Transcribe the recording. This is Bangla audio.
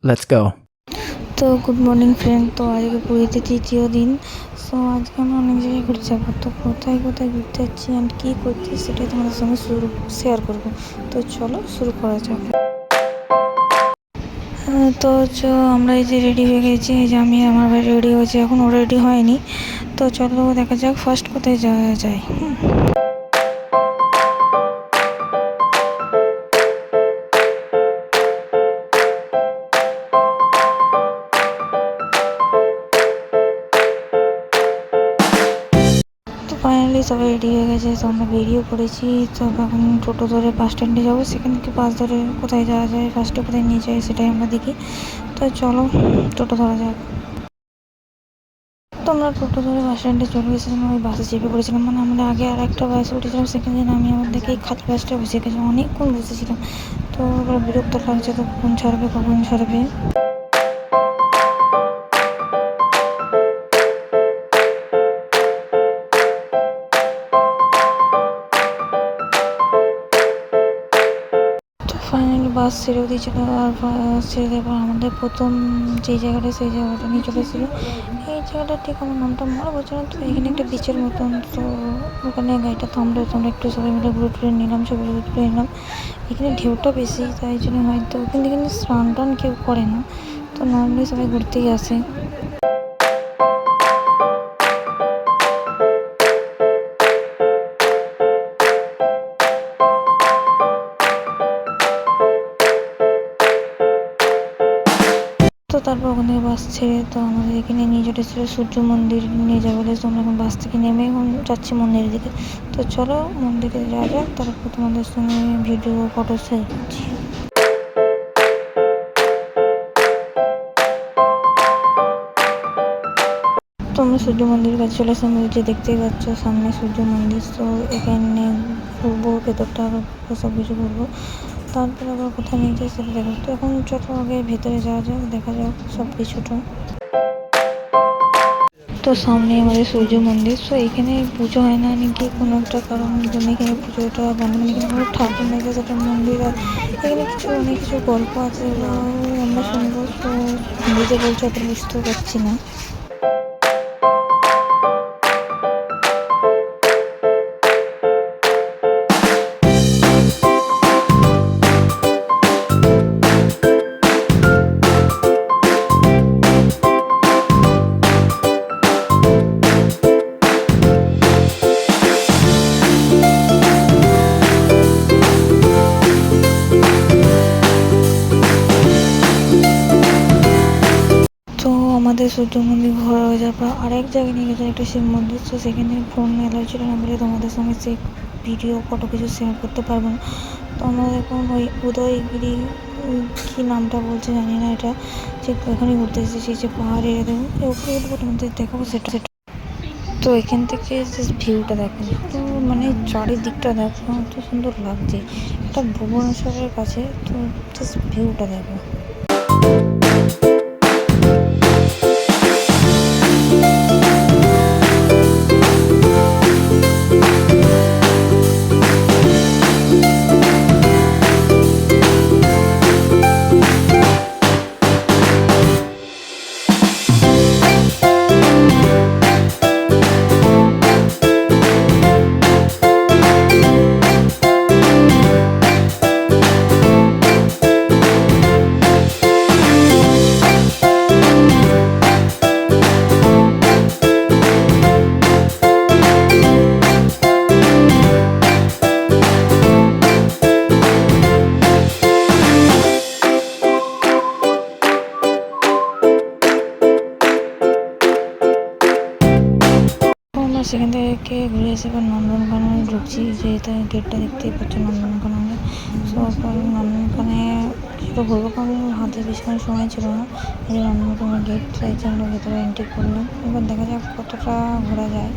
Let's go. তো গুড মর্নিং ফ্রেন্ড। তো আজকে পুরীতে তৃতীয় দিন। সো আজকে আমরা অনেক জায়গায় ঘুরতে যাবো। তো কোথায় কোথায় ঘুরতে যাচ্ছি অ্যান্ড কী করছি সেটাই তোমাদের সঙ্গে শেয়ার করবো। তো চলো শুরু করা যাক। তো আমরা এই যে রেডি হয়ে গেছি, এই যে আমি আমার ভাই রেডি হয়েছি, এখন ও রেডি হয়নি। তো চলো দেখা যাক ফার্স্ট কোথায় যাওয়া যায়। ফাইনালি সবাই রেডি হয়ে গেছে, তো আমরা বেরিয়ে পড়েছি। তো এখন টোটো ধরে বাস স্ট্যান্ডে যাবো, সেখান থেকে বাস ধরে কোথায় যাওয়া যায়, ফার্স্টে কোথায় নিয়ে যায় সেটাই আমরা দেখি। তো চলো টোটো ধরা যাক। তো আমরা টোটো ধরে বাস স্ট্যান্ডে চলে গেছিলাম, ওই বাসে চেপে পড়েছিলাম। মানে আমরা আগে আর একটা বাসে উঠেছিলাম, সেখানে আমি আমাদেরকে এই খালি বাসটা বসে গেছি, অনেকক্ষণ বসেছিলাম। তো এবার বিরক্ত লাগছে, তো কখন ছাড়বে। ফাইনালি বাস ছেড়েও দিয়েছিলো, আর বাস ছেড়ে দেওয়ার পর আমাদের প্রথম যেই জায়গাটা, সেই জায়গাটা নিয়ে চলেছিলো। এই জায়গাটা ঠিক আমার নামটা মনে পড়ছে না। তো এখানে একটা বিচের মতন, তো ওখানে গাড়িটা থামলো, তো আমরা একটু সবাই মিলে ঘুরে টুরে নিলাম, ছবি তুলে নিলাম। এখানে ঢেউটা বেশি, তাই জন্য হয়তো কিন্তু এখানে স্নান টান কেউ করে না, তো নর্মালি সবাই ঘুরতেই আসে। তো তারপর ওখান থেকে বাস ছেড়ে তো আমাদের এখানে নিয়ে চলেছিল সূর্য মন্দির নিয়ে যাবে বলে। তো আমরা এখন বাস থেকে নেমে এখন যাচ্ছি মন্দিরের দিকে। তো চলো মন্দিরে যাওয়া যাক, তারপর তোমাদের সঙ্গে ভিডিও ফটো শেয়ার করছি। তো আমরা সূর্য মন্দিরের কাছে চলে আসলাম, যে দেখতেই পাচ্ছ সামনে সূর্য মন্দির। তো এখানে ঘুরবো, ভেতরটা আরও সব কিছু ঘুরবো, তারপরে আবার কোথায় নিয়ে যায় সেটা দেখো। তো এখন চলো আগে ভেতরে যাওয়া যাক, দেখা যাক সব কিছুটা। তো সামনে আমাদের সূর্য মন্দির। তো এখানে পুজো হয় না নাকি কোনো একটা কারণ জন্য এখানে পুজোটা বন্ধ, মানে এখানে কোনো ঠাকুর নেই, সেটা মন্দির। আর এখানে অনেক কিছু গল্প আছে, এগুলো আমরা শুনবো। তো হিন্দিতে বলছে, অত বুঝতেও পারছি না। আমাদের সূর্য মন্দির ঘোরা হয়ে যাওয়ার পর আরেক জায়গায় নিয়ে গেছে, একটা শিব মন্দির। তো সেখানে ফোন এলাও ছিল না বলে তোমাদের সঙ্গে সেই ভিডিও ফটো কিছু শেয়ার করতে পারবো না। তো আমরা এখন ওই উদয়গিরি, কী নামটা বলছে জানি না, এটা ঠিক ওখানেই ঘুরতে এসেছি। যে পাহাড়ে উপরে উঠবো, তোমাদের দেখাবো সেটা। তো এখান থেকে জাস্ট ভিউটা দেখো, তো মানে চারিদিকটা দেখো, এত সুন্দর লাগছে। এটা ভুবনেশ্বরের কাছে, তো জাস্ট ভিউটা দেখো। সেখান থেকে ঘুরে এসে এবার নন্দনকাননে ঢুকছি, যে এটা গেটটা দেখতেই পাচ্ছ নন্দনকাননে। তো নন্দনকাননে কিছুটা ঘুরবো, কারণ হাতে বেশিক্ষণ সময় ছিল না। এই যে নন্দনকাননের গেট চাইছে, আমরা ভেতরে এন্ট্রি করলাম। এবার দেখা যাক কতটা ঘোরা যায়।